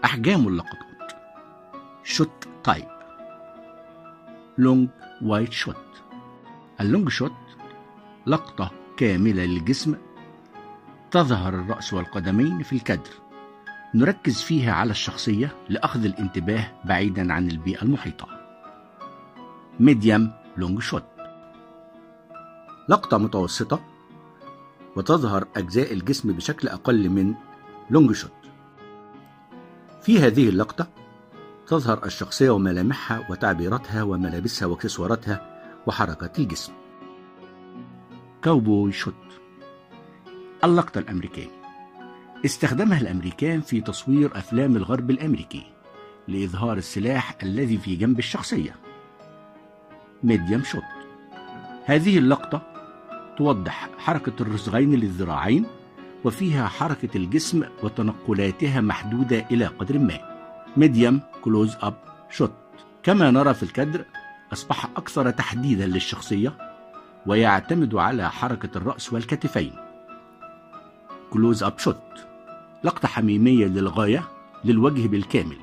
أحجام اللقطات: شوت تايب، لونج وايد شوت. اللونج شوت لقطة كاملة للجسم، تظهر الرأس والقدمين في الكادر، نركز فيها على الشخصية لأخذ الانتباه بعيدا عن البيئة المحيطة. ميديم لونج شوت، لقطة متوسطة وتظهر أجزاء الجسم بشكل أقل من لونج شوت. في هذه اللقطة تظهر الشخصية وملامحها وتعبيراتها وملابسها واكسسواراتها وحركات الجسم. كاوبوي شوت، اللقطة الأمريكية، استخدمها الأمريكان في تصوير أفلام الغرب الأمريكي لإظهار السلاح الذي في جنب الشخصية. ميديم شوت، هذه اللقطة توضح حركة الرسغين للذراعين وفيها حركة الجسم وتنقلاتها محدودة إلى قدر ما. ميديم كلوز أب شوت، كما نرى في الكادر أصبح أكثر تحديدا للشخصية ويعتمد على حركة الرأس والكتفين. كلوز أب شوت، لقطة حميمية للغاية للوجه بالكامل،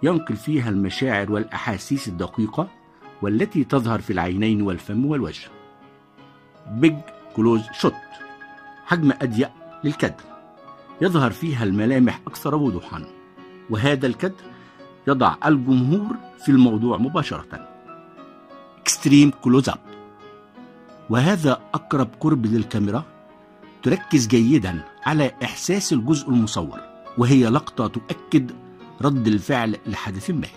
ينقل فيها المشاعر والأحاسيس الدقيقة والتي تظهر في العينين والفم والوجه. بيج كلوز شوت، حجم أضيق للكادر، يظهر فيها الملامح أكثر وضوحا، وهذا الكادر يضع الجمهور في الموضوع مباشرة. اكستريم كلوز أب، وهذا أقرب قرب للكاميرا، تركز جيدا على إحساس الجزء المصور، وهي لقطة تؤكد رد الفعل لحدث ما.